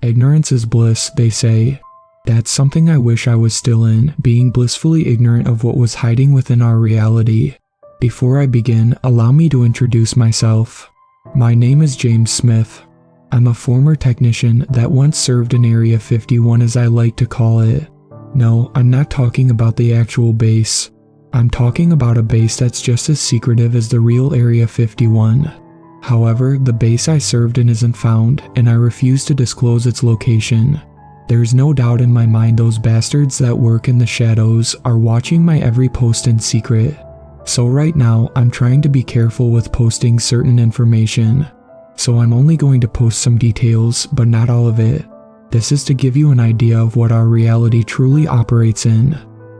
Ignorance is bliss, they say. That's something I wish I was still in, being blissfully ignorant of what was hiding within our reality. Before I begin, allow me to introduce myself. My name is James Smith. I'm a former technician that once served in Area 51, as I like to call it. No, I'm not talking about the actual base. I'm talking about a base that's just as secretive as the real Area 51. However, the base I served in isn't found, and I refuse to disclose its location. There's no doubt in my mind those bastards that work in the shadows are watching my every post in secret. So right now, I'm trying to be careful with posting certain information. So I'm only going to post some details, but not all of it. This is to give you an idea of what our reality truly operates in.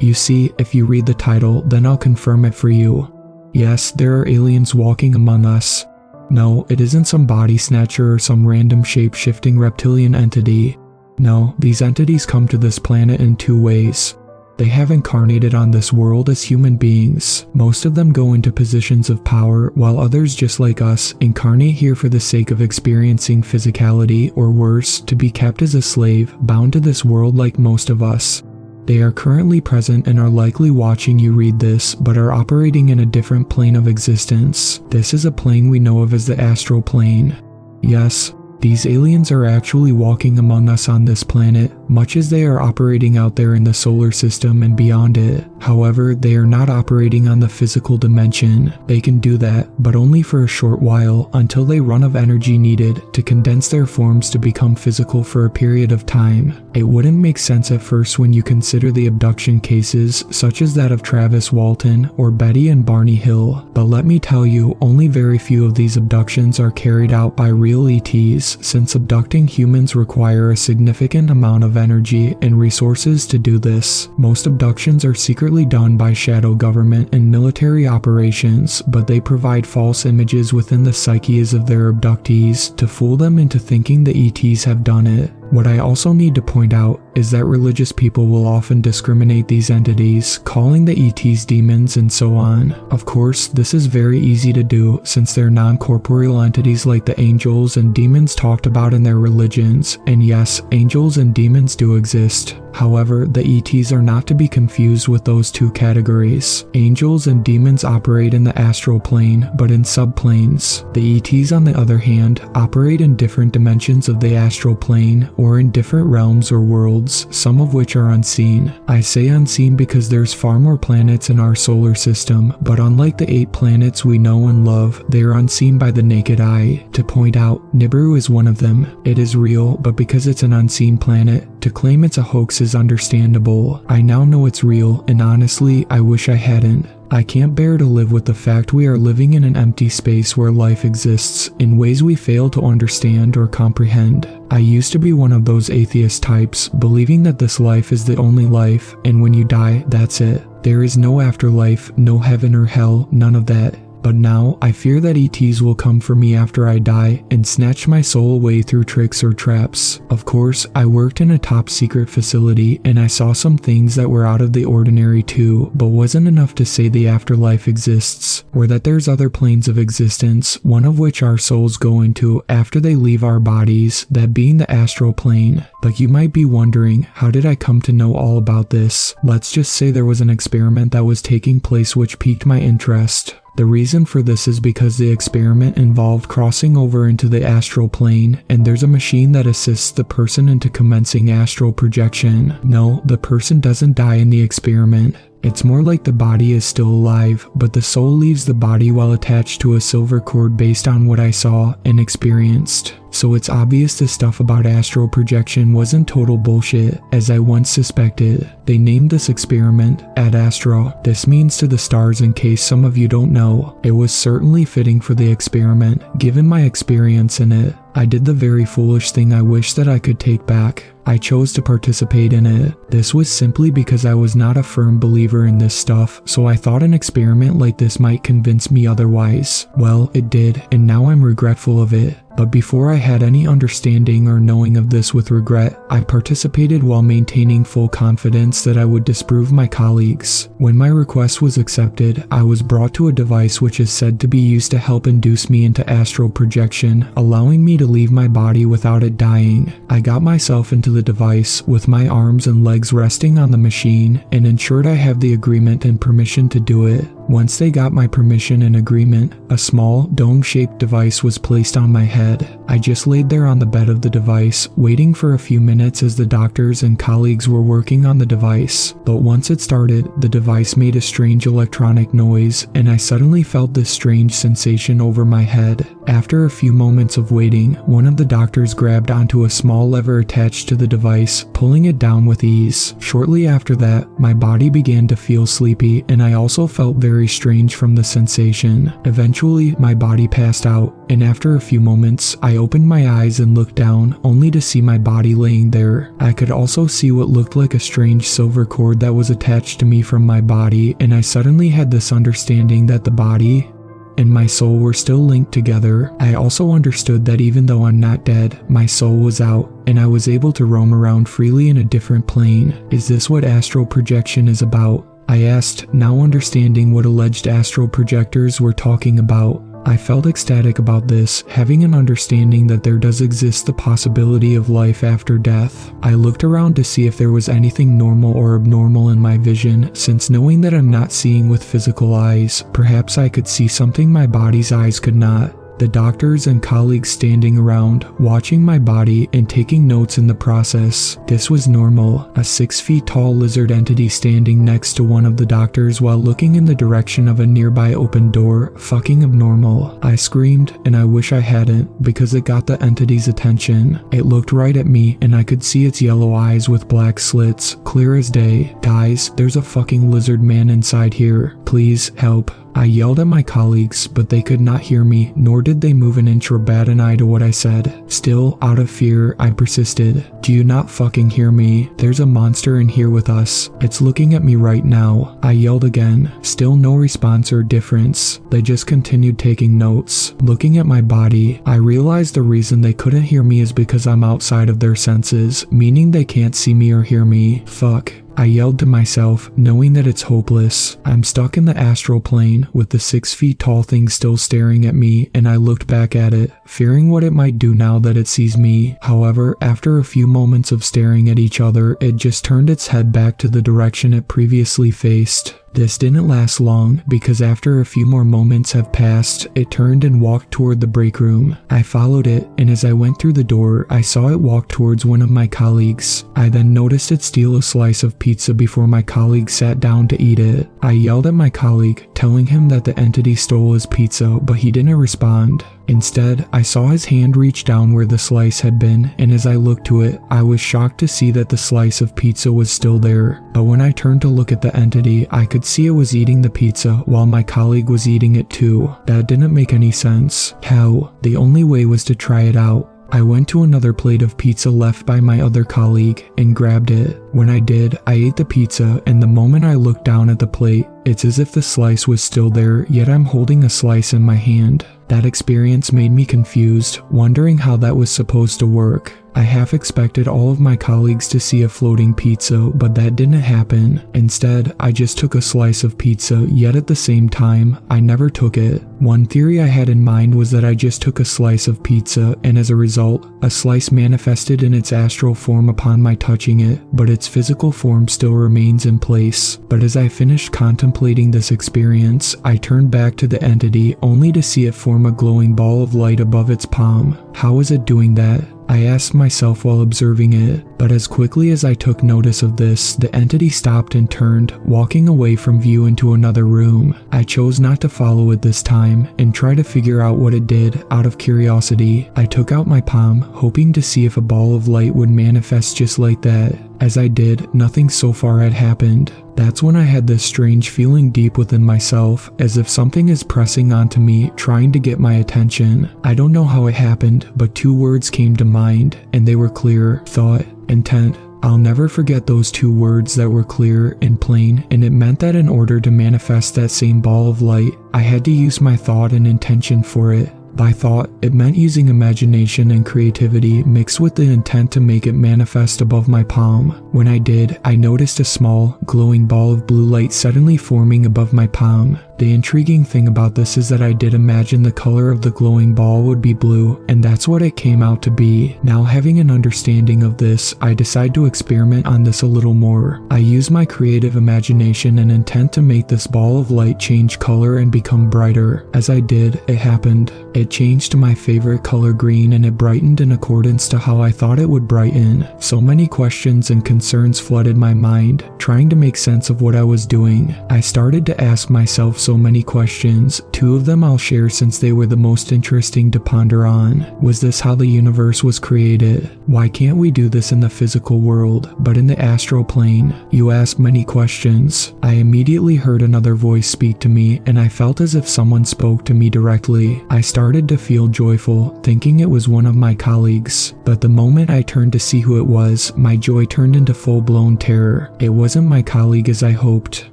You see, if you read the title, then I'll confirm it for you. Yes, there are aliens walking among us. No, it isn't some body snatcher or some random shape-shifting reptilian entity. No, these entities come to this planet in two ways. They have incarnated on this world as human beings. Most of them go into positions of power, while others, just like us, incarnate here for the sake of experiencing physicality, or worse, to be kept as a slave, bound to this world like most of us. They are currently present and are likely watching you read this, but are operating in a different plane of existence. This is a plane we know of as the astral plane. Yes, these aliens are actually walking among us on this planet, much as they are operating out there in the solar system and beyond it. However, they are not operating on the physical dimension. They can do that, but only for a short while, until they run of energy needed to condense their forms to become physical for a period of time. It wouldn't make sense at first when you consider the abduction cases, such as that of Travis Walton or Betty and Barney Hill, but let me tell you, only very few of these abductions are carried out by real ETs, since abducting humans require a significant amount of energy and resources to do this. Most abductions are secretly done by shadow government and military operations, but they provide false images within the psyches of their abductees to fool them into thinking the ETs have done it. What I also need to point out is that religious people will often discriminate these entities, calling the ETs demons and so on. Of course, this is very easy to do since they're non-corporeal entities like the angels and demons talked about in their religions, and yes, angels and demons do exist. However, the ETs are not to be confused with those two categories. Angels and demons operate in the astral plane, but in subplanes. The ETs, on the other hand, operate in different dimensions of the astral plane, or in different realms or worlds, some of which are unseen. I say unseen because there's far more planets in our solar system, but unlike the 8 planets we know and love, they are unseen by the naked eye. To point out, Nibiru is one of them. It is real, but because it's an unseen planet, to claim it's a hoax is understandable. I now know it's real, and honestly, I wish I hadn't. I can't bear to live with the fact we are living in an empty space where life exists in ways we fail to understand or comprehend. I used to be one of those atheist types, believing that this life is the only life, and when you die, that's it. There is no afterlife, no heaven or hell, none of that. But now, I fear that ETs will come for me after I die and snatch my soul away through tricks or traps. Of course, I worked in a top secret facility and I saw some things that were out of the ordinary too, but wasn't enough to say the afterlife exists, or that there's other planes of existence, one of which our souls go into after they leave our bodies, that being the astral plane. But you might be wondering, how did I come to know all about this? Let's just say there was an experiment that was taking place which piqued my interest. The reason for this is because the experiment involved crossing over into the astral plane, and there's a machine that assists the person into commencing astral projection. No, the person doesn't die in the experiment. It's more like the body is still alive, but the soul leaves the body while attached to a silver cord based on what I saw and experienced. So it's obvious the stuff about astral projection wasn't total bullshit, as I once suspected. They named this experiment Ad Astra. This means to the stars, in case some of you don't know. It was certainly fitting for the experiment, given my experience in it. I did the very foolish thing I wish that I could take back. I chose to participate in it. This was simply because I was not a firm believer in this stuff, so I thought an experiment like this might convince me otherwise. Well, it did, and now I'm regretful of it. But before I had any understanding or knowing of this with regret, I participated while maintaining full confidence that I would disprove my colleagues. When my request was accepted, I was brought to a device which is said to be used to help induce me into astral projection, allowing me to leave my body without it dying. I got myself into the device with my arms and legs resting on the machine and ensured I have the agreement and permission to do it. Once they got my permission and agreement, a small, dome-shaped device was placed on my head. I just laid there on the bed of the device, waiting for a few minutes as the doctors and colleagues were working on the device. But once it started, the device made a strange electronic noise, and I suddenly felt this strange sensation over my head. After a few moments of waiting, one of the doctors grabbed onto a small lever attached to the device, pulling it down with ease. Shortly after that, my body began to feel sleepy, and I also felt very strange from the sensation. Eventually, my body passed out, and after a few moments, I opened my eyes and looked down, only to see my body laying there. I could also see what looked like a strange silver cord that was attached to me from my body, and I suddenly had this understanding that the body and my soul were still linked together. I also understood that even though I'm not dead, my soul was out, and I was able to roam around freely in a different plane. Is this what astral projection is about? I asked, now understanding what alleged astral projectors were talking about. I felt ecstatic about this, having an understanding that there does exist the possibility of life after death. I looked around to see if there was anything normal or abnormal in my vision, since knowing that I'm not seeing with physical eyes, perhaps I could see something my body's eyes could not. The doctors and colleagues standing around, watching my body and taking notes in the process. This was normal, a 6 feet tall lizard entity standing next to one of the doctors while looking in the direction of a nearby open door, fucking abnormal. I screamed, and I wish I hadn't, because it got the entity's attention. It looked right at me, and I could see its yellow eyes with black slits, clear as day. Guys, there's a fucking lizard man inside here. Please, help. I yelled at my colleagues, but they could not hear me, nor did they move an inch or bat an eye to what I said. Still, out of fear, I persisted. Do you not fucking hear me? There's a monster in here with us. It's looking at me right now. I yelled again. Still no response or difference. They just continued taking notes. Looking at my body, I realized the reason they couldn't hear me is because I'm outside of their senses, meaning they can't see me or hear me. Fuck. I yelled to myself, knowing that it's hopeless. I'm stuck in the astral plane, with the 6 feet tall thing still staring at me, and I looked back at it, fearing what it might do now that it sees me. However, after a few moments of staring at each other, it just turned its head back to the direction it previously faced. This didn't last long, because after a few more moments have passed, it turned and walked toward the break room. I followed it, and as I went through the door, I saw it walk towards one of my colleagues. I then noticed it steal a slice of pizza before my colleague sat down to eat it. I yelled at my colleague, telling him that the entity stole his pizza, but he didn't respond. Instead, I saw his hand reach down where the slice had been, and as I looked to it, I was shocked to see that the slice of pizza was still there. But when I turned to look at the entity, I could see it was eating the pizza while my colleague was eating it too. That didn't make any sense. How? The only way was to try it out. I went to another plate of pizza left by my other colleague and grabbed it. When I did, I ate the pizza, and the moment I looked down at the plate, it's as if the slice was still there, yet I'm holding a slice in my hand. That experience made me confused, wondering how that was supposed to work. I half expected all of my colleagues to see a floating pizza, but that didn't happen. Instead, I just took a slice of pizza, yet at the same time, I never took it. One theory I had in mind was that I just took a slice of pizza, and as a result, a slice manifested in its astral form upon my touching it, but its physical form still remains in place. But as I finished contemplating this experience, I turned back to the entity only to see it form a glowing ball of light above its palm. How is it doing that? I asked myself while observing it, but as quickly as I took notice of this, the entity stopped and turned, walking away from view into another room. I chose not to follow it this time and try to figure out what it did out of curiosity. I took out my palm, hoping to see if a ball of light would manifest just like that. As I did, nothing so far had happened. That's when I had this strange feeling deep within myself, as if something is pressing onto me, trying to get my attention. I don't know how it happened, but 2 words came to mind, and they were clear: thought, intent. I'll never forget those 2 words that were clear and plain, and it meant that in order to manifest that same ball of light, I had to use my thought and intention for it. By thought, it meant using imagination and creativity mixed with the intent to make it manifest above my palm. When I did, I noticed a small, glowing ball of blue light suddenly forming above my palm. The intriguing thing about this is that I did imagine the color of the glowing ball would be blue, and that's what it came out to be. Now, having an understanding of this, I decide to experiment on this a little more. I use my creative imagination and intent to make this ball of light change color and become brighter. As I did, it happened. It changed to my favorite color green, and it brightened in accordance to how I thought it would brighten. So many questions and concerns flooded my mind, trying to make sense of what I was doing. I started to ask myself so many questions. 2 of them I'll share since they were the most interesting to ponder on. Was this how the universe was created? Why can't we do this in the physical world, but in the astral plane? You ask many questions. I immediately heard another voice speak to me, and I felt as if someone spoke to me directly. I started to feel joyful, thinking it was one of my colleagues. But the moment I turned to see who it was, my joy turned into full-blown terror. It wasn't my colleague as I hoped.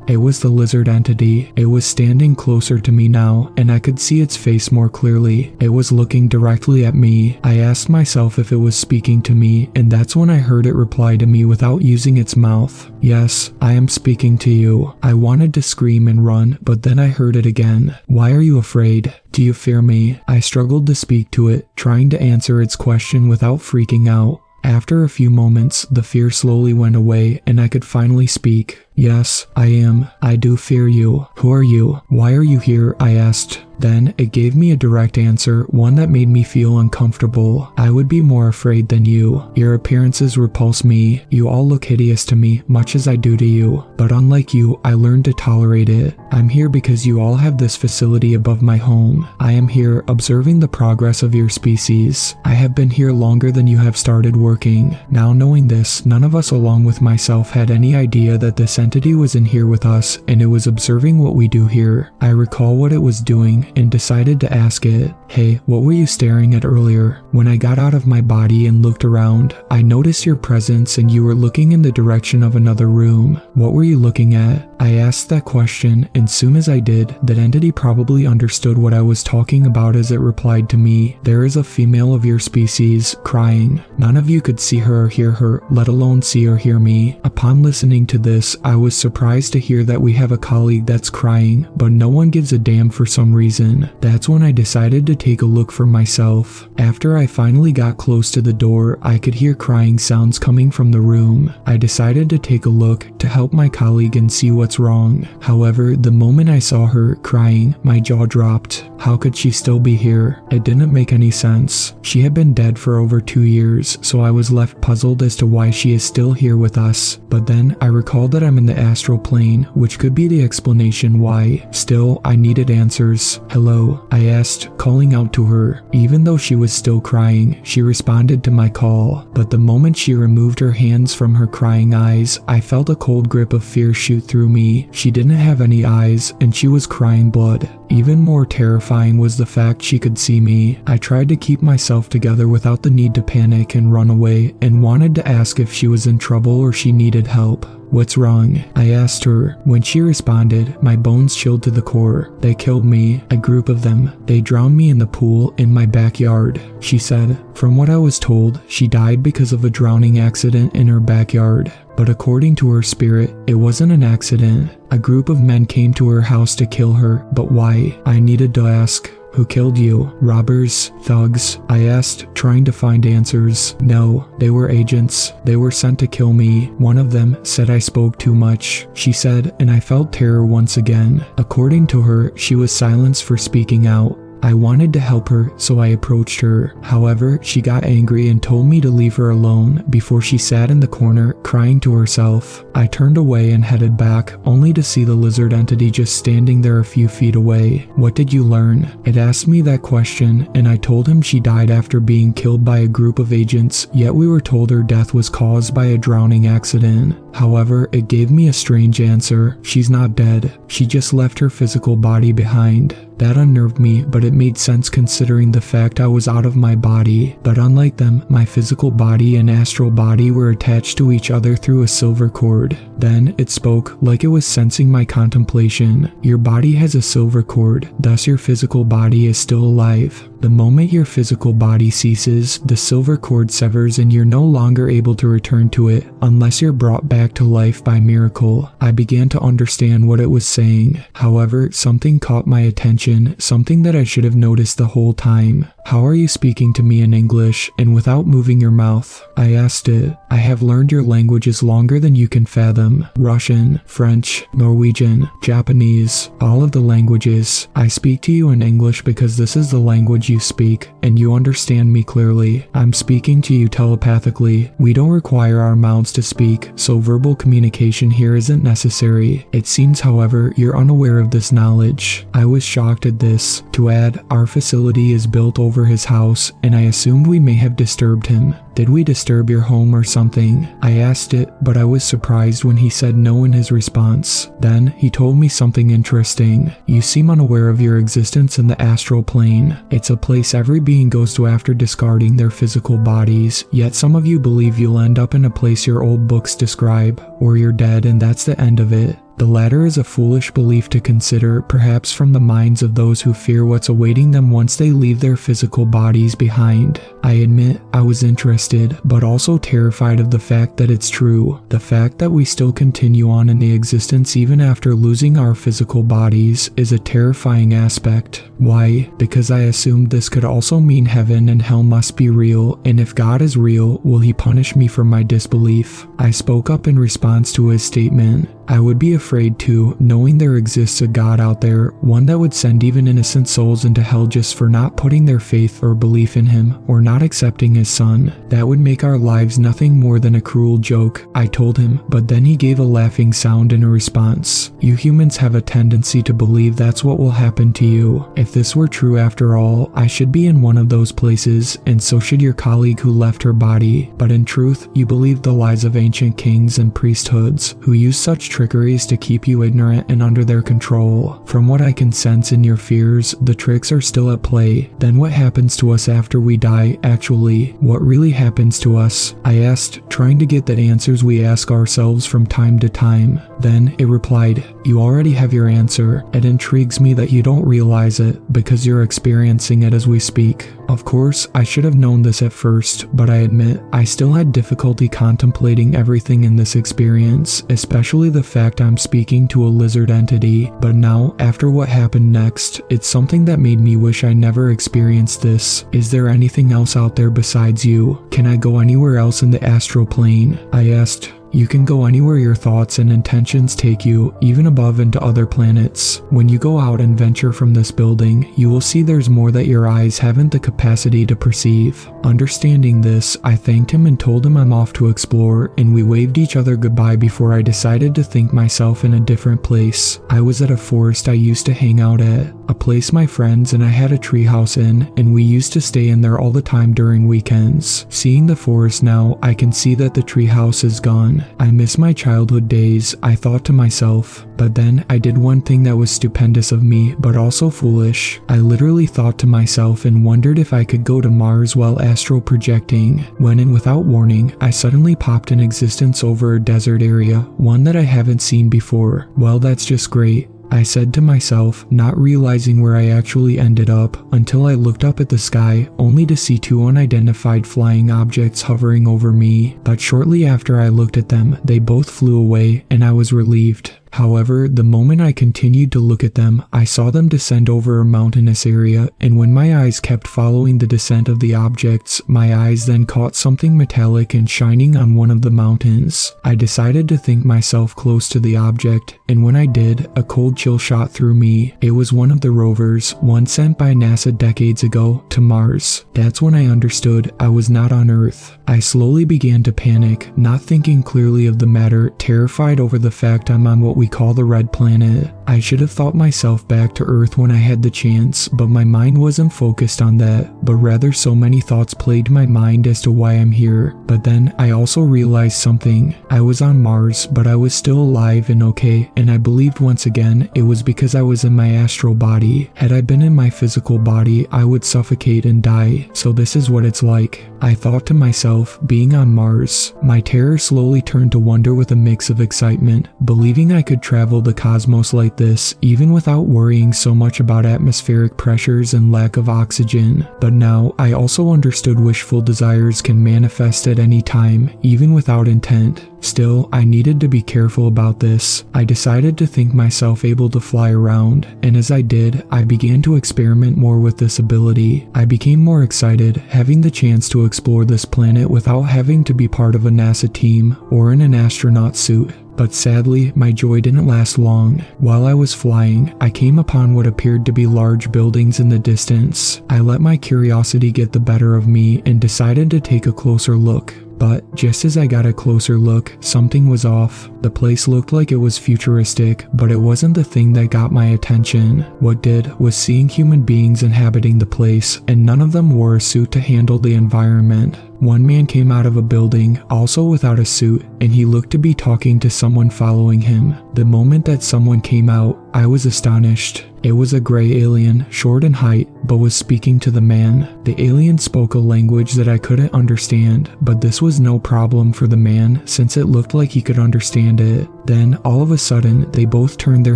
It was the lizard entity. It was standing closer to me now, and I could see its face more clearly. It was looking directly at me. I asked myself if it was speaking to me, and that's when I heard it reply to me without using its mouth. Yes, I am speaking to you. I wanted to scream and run, but then I heard it again. Why are you afraid? Do you fear me? I struggled to speak to it, trying to answer its question without freaking out. After a few moments, the fear slowly went away, and I could finally speak. Yes, I am. I do fear you. Who are you? Why are you here? I asked. Then it gave me a direct answer, one that made me feel uncomfortable. I would be more afraid than you. Your appearances repulse me. You all look hideous to me, much as I do to you. But unlike you, I learned to tolerate it. I'm here because you all have this facility above my home. I am here observing the progress of your species. I have been here longer than you have started working. Now knowing this, none of us along with myself had any idea that this entity was in here with us, and it was observing what we do here. I recall what it was doing and decided to ask it, "Hey, what were you staring at earlier?" When I got out of my body and looked around, I noticed your presence and you were looking in the direction of another room. What were you looking at? I asked that question, and soon as I did, that entity probably understood what I was talking about as it replied to me, "There is a female of your species crying. None of you could see her or hear her, let alone see or hear me." Upon listening to this, I was surprised to hear that we have a colleague that's crying, but no one gives a damn for some reason. That's when I decided to take a look for myself. After I finally got close to the door, I could hear crying sounds coming from the room. I decided to take a look to help my colleague and see what's wrong. However, the moment I saw her crying, my jaw dropped. How could she still be here? It didn't make any sense. She had been dead for over 2 years, so I was left puzzled as to why she is still here with us. But then I recalled that I'm in the astral plane, which could be the explanation why. Still, I needed answers. "Hello," I asked, calling out to her. Even though she was still crying, she responded to my call. But the moment she removed her hands from her crying eyes, I felt a cold grip of fear shoot through me. She didn't have any eyes, and she was crying blood. Even more terrifying was the fact she could see me. I tried to keep myself together without the need to panic and run away, and wanted to ask if she was in trouble or she needed help. "What's wrong?" I asked her. When she responded, my bones chilled to the core. "They killed me, a group of them. They drowned me in the pool in my backyard," she said. From what I was told, she died because of a drowning accident in her backyard. But according to her spirit, it wasn't an accident. A group of men came to her house to kill her, but why? I needed to ask. "Who killed you? Robbers? Thugs?" I asked, trying to find answers. "No, they were agents. They were sent to kill me. One of them said I spoke too much," she said, and I felt terror once again. According to her, she was silenced for speaking out. I wanted to help her, so I approached her. However, she got angry and told me to leave her alone before she sat in the corner, crying to herself. I turned away and headed back, only to see the lizard entity just standing there a few feet away. "What did you learn?" It asked me that question, and I told him she died after being killed by a group of agents, yet we were told her death was caused by a drowning accident. However, it gave me a strange answer. She's not dead. She just left her physical body behind. That unnerved me, but it made sense considering the fact I was out of my body. But unlike them, my physical body and astral body were attached to each other through a silver cord. Then it spoke like it was sensing my contemplation. "Your body has a silver cord, thus your physical body is still alive. The moment your physical body ceases, the silver cord severs and you're no longer able to return to it unless you're brought back to life by miracle. I began to understand what it was saying. However, something caught my attention, something that I should have noticed the whole time. How are you speaking to me in English and without moving your mouth? I asked it. I have learned your languages longer than you can fathom. Russian, French, Norwegian, Japanese, all of the languages. I speak to you in English because this is the language you speak, and you understand me clearly. I'm speaking to you telepathically. We don't require our mouths to speak, so verbal communication here isn't necessary. It seems, however, you're unaware of this knowledge. I was shocked at this. To add, our facility is built over his house, and I assumed we may have disturbed him. Did we disturb your home or something? I asked it, but I was surprised when he said no in his response. Then, he told me something interesting. You seem unaware of your existence in the astral plane. It's a place every being goes to after discarding their physical bodies, yet some of you believe you'll end up in a place your old books describe, or you're dead and that's the end of it. The latter is a foolish belief to consider, perhaps from the minds of those who fear what's awaiting them once they leave their physical bodies behind. I admit I was interested, but also terrified of the fact that it's true. The fact that we still continue on in the existence even after losing our physical bodies is a terrifying aspect. Why? Because I assumed this could also mean heaven and hell must be real, and if God is real, will he punish me for my disbelief? I spoke up in response to his statement. I would be afraid too, knowing there exists a God out there, one that would send even innocent souls into hell just for not putting their faith or belief in him, or not accepting his son. That would make our lives nothing more than a cruel joke, I told him, but then he gave a laughing sound in a response. You humans have a tendency to believe that's what will happen to you. If this were true after all, I should be in one of those places, and so should your colleague who left her body. But in truth, you believe the lies of ancient kings and priesthoods, who use such trickeries to keep you ignorant and under their control. From what I can sense in your fears, the tricks are still at play. Then what happens to us after we die, actually? What really happens to us? I asked, trying to get the answers we ask ourselves from time to time. Then it replied, you already have your answer. It intrigues me that you don't realize it, because you're experiencing it as we speak. Of course, I should have known this at first, but I admit, I still had difficulty contemplating everything in this experience, especially the fact I'm speaking to a lizard entity. But now, after what happened next, it's something that made me wish I never experienced this. Is there anything else out there besides you? Can I go anywhere else in the astral plane? I asked. You can go anywhere your thoughts and intentions take you, even above into other planets. When you go out and venture from this building, you will see there's more that your eyes haven't the capacity to perceive. Understanding this, I thanked him and told him I'm off to explore, and we waved each other goodbye before I decided to think myself in a different place. I was at a forest I used to hang out at, a place my friends and I had a treehouse in, and we used to stay in there all the time during weekends. Seeing the forest now, I can see that the treehouse is gone. I miss my childhood days, I thought to myself, but then I did one thing that was stupendous of me, but also foolish. I literally thought to myself and wondered if I could go to Mars while astral projecting, when and without warning, I suddenly popped in existence over a desert area, one that I haven't seen before. Well, that's just great, I said to myself, not realizing where I actually ended up until I looked up at the sky, only to see two unidentified flying objects hovering over me. But shortly after I looked at them, they both flew away, and I was relieved. However, the moment I continued to look at them, I saw them descend over a mountainous area, and when my eyes kept following the descent of the objects, my eyes then caught something metallic and shining on one of the mountains. I decided to think myself close to the object, and when I did, a cold chill shot through me. It was one of the rovers, one sent by NASA decades ago, to Mars. That's when I understood I was not on Earth. I slowly began to panic, not thinking clearly of the matter, terrified over the fact I'm on what we call the red planet. I should have thought myself back to Earth when I had the chance, but my mind wasn't focused on that, but rather so many thoughts plagued my mind as to why I'm here. But then I also realized something. I was on Mars, but I was still alive and okay, and I believed once again it was because I was in my astral body. Had I been in my physical body, I would suffocate and die, so this is what it's like. I thought to myself, being on Mars. My terror slowly turned to wonder with a mix of excitement, believing I could travel the cosmos like this even without worrying so much about atmospheric pressures and lack of oxygen. But now I also understood wishful desires can manifest at any time, even without intent. Still, I needed to be careful about this. I decided to think myself able to fly around, and as I did, I began to experiment more with this ability. I became more excited, having the chance to explore this planet without having to be part of a NASA team or in an astronaut suit. But sadly, my joy didn't last long. While I was flying, I came upon what appeared to be large buildings in the distance. I let my curiosity get the better of me and decided to take a closer look. But just as I got a closer look, something was off. The place looked like it was futuristic, but it wasn't the thing that got my attention. What did was seeing human beings inhabiting the place, and none of them wore a suit to handle the environment. One man came out of a building, also without a suit, and he looked to be talking to someone following him. The moment that someone came out, I was astonished. It was a gray alien, short in height, but was speaking to the man. The alien spoke a language that I couldn't understand, but this was no problem for the man since it looked like he could understand it. Then, all of a sudden, they both turned their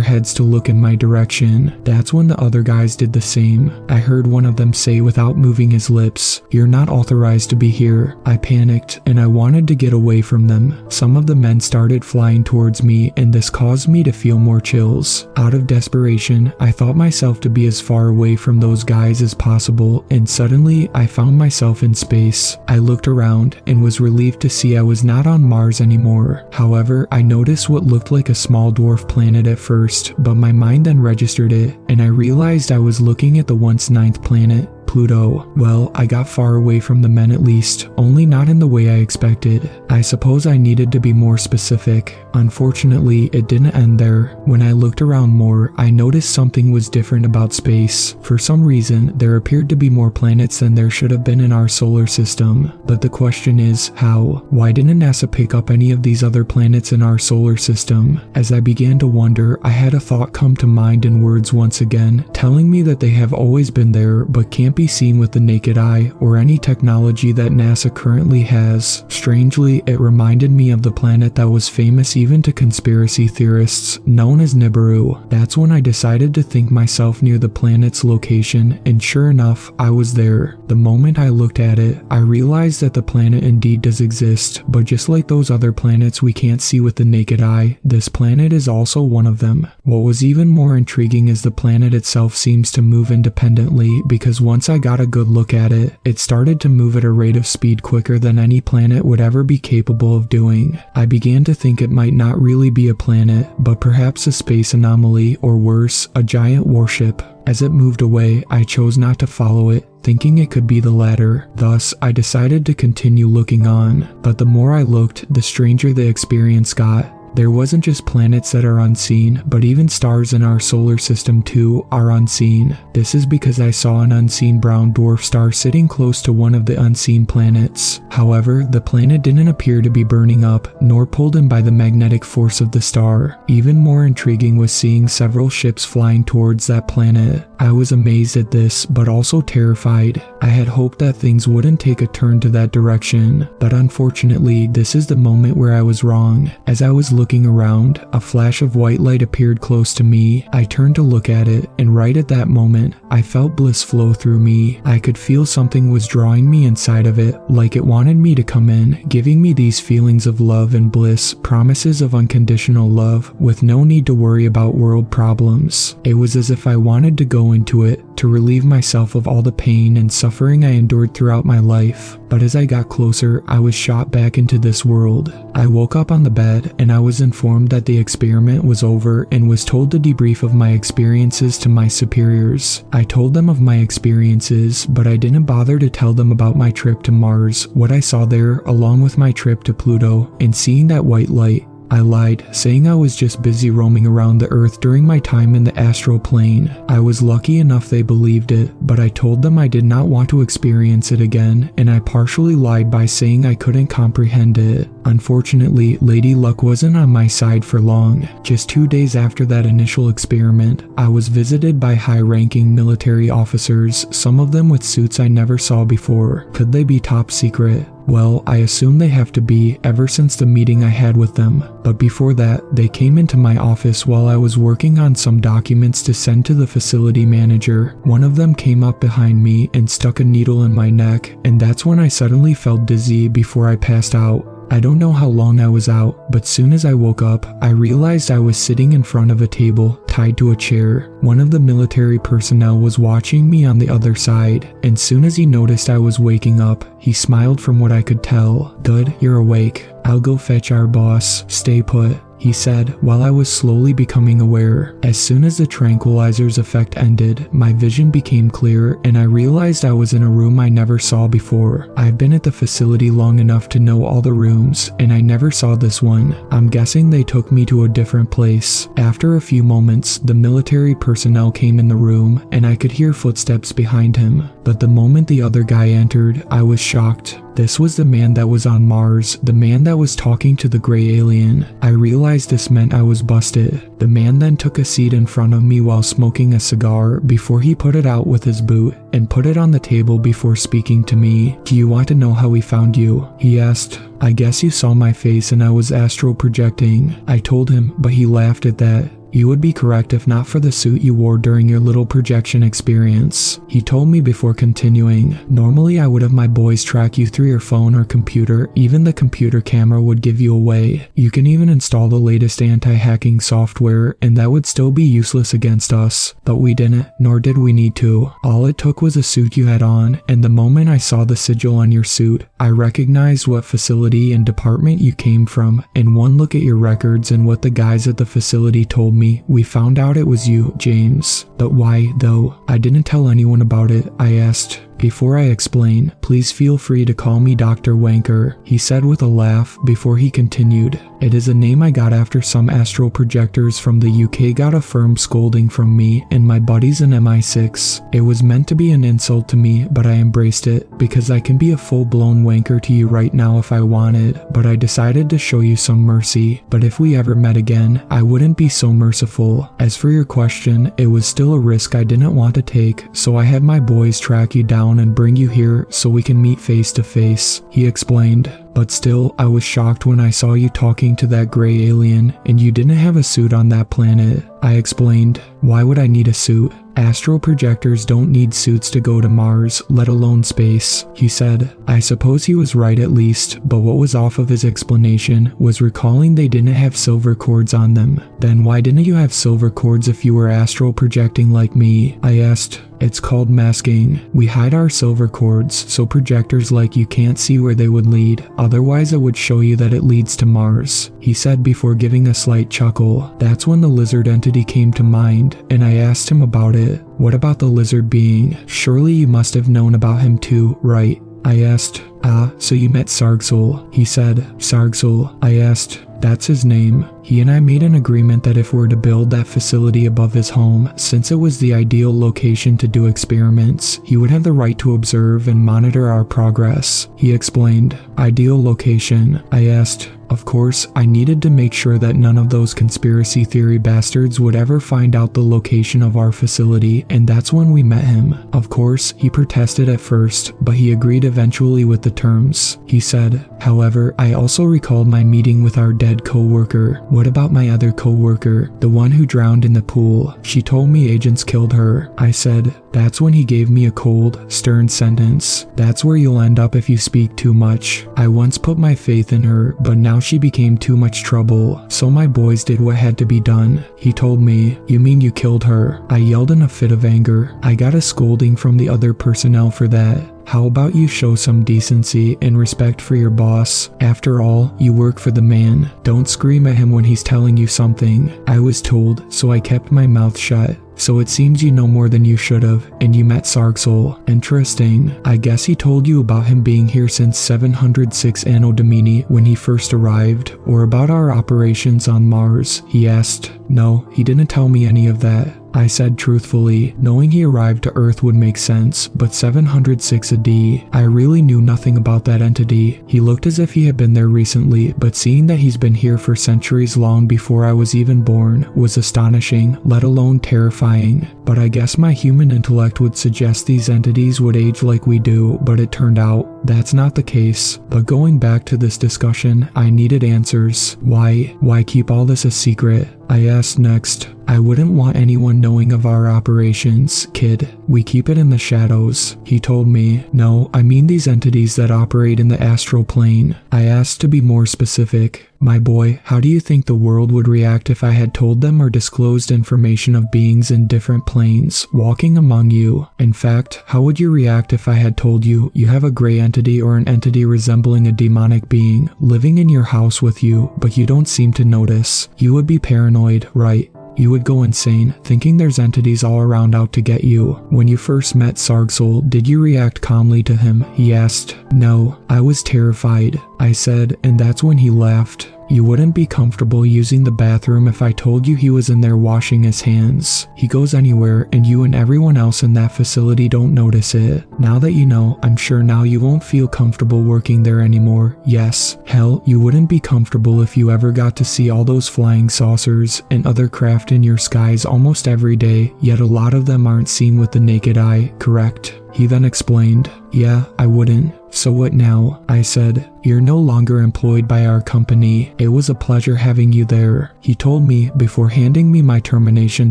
heads to look in my direction. That's when the other guys did the same. I heard one of them say without moving his lips, "You're not authorized to be here." I panicked, and I wanted to get away from them. Some of the men started flying towards me, and this caused me to feel more chills. Out of desperation, I thought myself to be as far away from those guys as possible, and suddenly, I found myself in space. I looked around, and was relieved to see I was not on Mars anymore. However, I noticed what looked like a small dwarf planet at first, but my mind then registered it, and I realized I was looking at the once ninth planet, Pluto. Well, I got far away from the men at least, only not in the way I expected. I suppose I needed to be more specific. Unfortunately, it didn't end there. When I looked around more, I noticed something was different about space. For some reason, there appeared to be more planets than there should have been in our solar system. But the question is, how? Why didn't NASA pick up any of these other planets in our solar system? As I began to wonder, I had a thought come to mind in words once again, telling me that they have always been there but can't be seen with the naked eye or any technology that NASA currently has. Strangely, it reminded me of the planet that was famous even to conspiracy theorists, known as Nibiru. That's when I decided to think myself near the planet's location, and sure enough, I was there. The moment I looked at it, I realized that the planet indeed does exist, but just like those other planets we can't see with the naked eye, this planet is also one of them. What was even more intriguing is the planet itself seems to move independently, because once I got a good look at it, it started to move at a rate of speed quicker than any planet would ever be capable of doing. I began to think it might not really be a planet, but perhaps a space anomaly, or worse, a giant warship. As it moved away, I chose not to follow it, thinking it could be the latter. Thus, I decided to continue looking on. But the more I looked, the stranger the experience got. There wasn't just planets that are unseen, but even stars in our solar system too are unseen. This is because I saw an unseen brown dwarf star sitting close to one of the unseen planets. However, the planet didn't appear to be burning up, nor pulled in by the magnetic force of the star. Even more intriguing was seeing several ships flying towards that planet. I was amazed at this, but also terrified. I had hoped that things wouldn't take a turn to that direction, but unfortunately, this is the moment where I was wrong. As I was looking around, a flash of white light appeared close to me. I turned to look at it, and right at that moment, I felt bliss flow through me. I could feel something was drawing me inside of it, like it wanted me to come in, giving me these feelings of love and bliss, promises of unconditional love, with no need to worry about world problems. It was as if I wanted to go into it, to relieve myself of all the pain and suffering I endured throughout my life. But as I got closer, I was shot back into this world. I woke up on the bed, and I was informed that the experiment was over and was told to debrief of my experiences to my superiors. I told them of my experiences, but I didn't bother to tell them about my trip to Mars, what I saw there, along with my trip to Pluto, and seeing that white light. I lied, saying I was just busy roaming around the Earth during my time in the astral plane. I was lucky enough they believed it, but I told them I did not want to experience it again, and I partially lied by saying I couldn't comprehend it. Unfortunately, Lady Luck wasn't on my side for long. Just 2 days after that initial experiment, I was visited by high-ranking military officers, some of them with suits I never saw before. Could they be top secret? Well, I assume they have to be ever since the meeting I had with them. But before that, they came into my office while I was working on some documents to send to the facility manager. One of them came up behind me and stuck a needle in my neck, and that's when I suddenly felt dizzy before I passed out. I don't know how long I was out, but soon as I woke up, I realized I was sitting in front of a table, tied to a chair. One of the military personnel was watching me on the other side, and soon as he noticed I was waking up, he smiled from what I could tell. "Good, you're awake. I'll go fetch our boss. Stay put," he said while I was slowly becoming aware. As soon as the tranquilizer's effect ended, my vision became clear and I realized I was in a room I never saw before. I've been at the facility long enough to know all the rooms, and I never saw this one. I'm guessing they took me to a different place. After a few moments, the military personnel came in the room and I could hear footsteps behind him. But the moment the other guy entered, I was shocked. This was the man that was on Mars, the man that was talking to the gray alien. I realized this meant I was busted. The man then took a seat in front of me while smoking a cigar before he put it out with his boot and put it on the table before speaking to me. "Do you want to know how we found you?" he asked. "I guess you saw my face and I was astral projecting," I told him, but he laughed at that. "You would be correct if not for the suit you wore during your little projection experience," he told me before continuing. "Normally I would have my boys track you through your phone or computer, even the computer camera would give you away. You can even install the latest anti-hacking software and that would still be useless against us. But we didn't, nor did we need to. All it took was a suit you had on, and the moment I saw the sigil on your suit, I recognized what facility and department you came from, and one look at your records and what the guys at the facility told me, we found out it was you, James. But why, though? I didn't tell anyone about it," I asked. "Before I explain, please feel free to call me Dr. Wanker," he said with a laugh before he continued. "It is a name I got after some astral projectors from the UK got a firm scolding from me and my buddies in MI6. It was meant to be an insult to me, but I embraced it, because I can be a full-blown wanker to you right now if I wanted, but I decided to show you some mercy. But if we ever met again, I wouldn't be so merciful. As for your question, it was still a risk I didn't want to take, so I had my boys track you down and bring you here so we can meet face to face," he explained. "But still, I was shocked when I saw you talking to that gray alien, and you didn't have a suit on that planet," I explained. "Why would I need a suit? Astral projectors don't need suits to go to Mars, let alone space," he said. I suppose he was right at least, but what was off of his explanation was recalling they didn't have silver cords on them. "Then why didn't you have silver cords if you were astral projecting like me?" I asked. "It's called masking. We hide our silver cords so projectors like you can't see where they would lead, otherwise it would show you that it leads to Mars," he said before giving a slight chuckle. That's when the lizard entity came to mind, and I asked him about it. "What about the lizard being? Surely you must have known about him too, right?" I asked. "Ah, so you met Sargsul," he said. "Sargsul," I asked. "That's his name. He and I made an agreement that if we're to build that facility above his home, since it was the ideal location to do experiments, he would have the right to observe and monitor our progress," he explained. "Ideal location?" I asked. Of course, I needed to make sure that none of those conspiracy theory bastards would ever find out the location of our facility, and that's when we met him. Of course, he protested at first, but he agreed eventually with the terms. He said, "However, I also recalled my meeting with our dead co-worker. What about my other co-worker, the one who drowned in the pool? She told me agents killed her." I said. That's when he gave me a cold, stern sentence. "That's where you'll end up if you speak too much. I once put my faith in her, but now she became too much trouble, so my boys did what had to be done." He told me, "You mean you killed her?" I yelled in a fit of anger. I got a scolding from the other personnel for that. "How about you show some decency and respect for your boss? After all, you work for the man. Don't scream at him when he's telling you something," I was told, so I kept my mouth shut. "So it seems you know more than you should have, and you met Sargsul. Interesting. I guess he told you about him being here since 706 Anno Domini when he first arrived, or about our operations on Mars," he asked. "No, he didn't tell me any of that," I said truthfully, knowing he arrived to Earth would make sense, but 706 AD, I really knew nothing about that entity. He looked as if he had been there recently, but seeing that he's been here for centuries long before I was even born was astonishing, let alone terrifying. But I guess my human intellect would suggest these entities would age like we do, but it turned out that's not the case. But going back to this discussion, I needed answers. Why keep all this a secret? I asked next. I wouldn't want anyone knowing of our operations, kid. We keep it in the shadows. He told me, no, I mean these entities that operate in the astral plane. I asked to be more specific. My boy, how do you think the world would react if I had told them or disclosed information of beings in different planes, walking among you? In fact, how would you react if I had told you you have a gray entity or an entity resembling a demonic being living in your house with you, but you don't seem to notice? You would be paranoid, right? You would go insane, thinking there's entities all around out to get you. When you first met Sargsol, did you react calmly to him? He asked. No, I was terrified. I said, and that's when he laughed. You wouldn't be comfortable using the bathroom if I told you he was in there washing his hands. He goes anywhere and you and everyone else in that facility don't notice it. Now that you know, I'm sure now you won't feel comfortable working there anymore. Yes, hell, you wouldn't be comfortable if you ever got to see all those flying saucers and other craft in your skies almost every day, yet a lot of them aren't seen with the naked eye, correct? He then explained, yeah, I wouldn't. So what now? I said, you're no longer employed by our company. It was a pleasure having you there. He told me before handing me my termination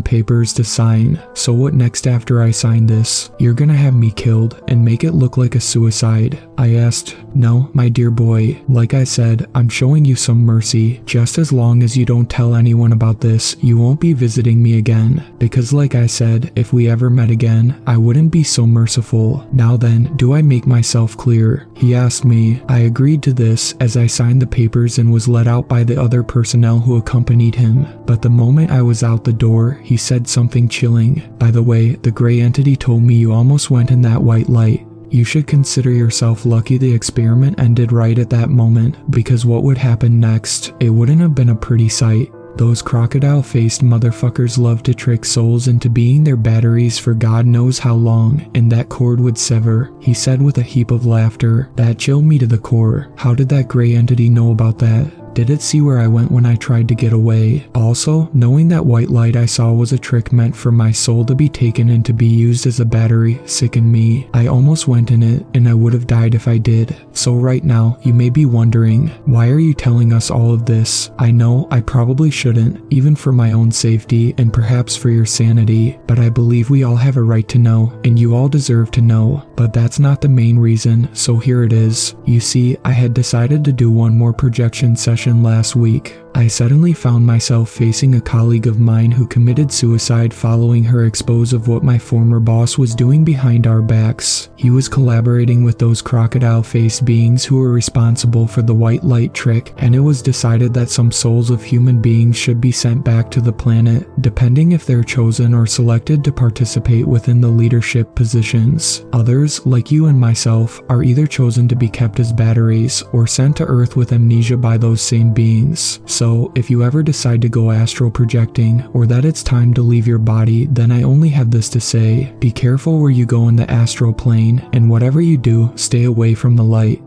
papers to sign. So what next after I sign this? You're gonna have me killed and make it look like a suicide. I asked, no, my dear boy. Like I said, I'm showing you some mercy. Just as long as you don't tell anyone about this, you won't be visiting me again. Because like I said, if we ever met again, I wouldn't be so merciful. Now then, do I make myself clear? He asked me. I agreed to this as I signed the papers and was let out by the other personnel who accompanied him. But the moment I was out the door, he said something chilling. By the way, the gray entity told me you almost went in that white light. You should consider yourself lucky the experiment ended right at that moment, because what would happen next, it wouldn't have been a pretty sight. Those crocodile-faced motherfuckers love to trick souls into being their batteries for God knows how long, and that cord would sever, he said with a heap of laughter. That chilled me to the core. How did that gray entity know about that? Did it see where I went when I tried to get away? Also, knowing that white light I saw was a trick meant for my soul to be taken and to be used as a battery sickened me. I almost went in it, and I would have died if I did. So right now, you may be wondering, why are you telling us all of this? I know I probably shouldn't, even for my own safety and perhaps for your sanity, but I believe we all have a right to know, and you all deserve to know. But that's not the main reason, so here it is. You see, I had decided to do one more projection session last week. I suddenly found myself facing a colleague of mine who committed suicide following her expose of what my former boss was doing behind our backs. He was collaborating with those crocodile-faced beings who were responsible for the white light trick, and it was decided that some souls of human beings should be sent back to the planet, depending if they're chosen or selected to participate within the leadership positions. Others, like you and myself, are either chosen to be kept as batteries or sent to Earth with amnesia by those same beings. So if you ever decide to go astral projecting, or that it's time to leave your body, then I only have this to say: be careful where you go in the astral plane, and whatever you do, stay away from the light.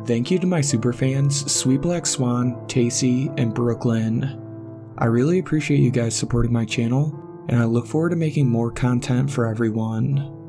Thank you to my superfans, Sweet Black Swan, Tacey, and Brooklyn. I really appreciate you guys supporting my channel, and I look forward to making more content for everyone.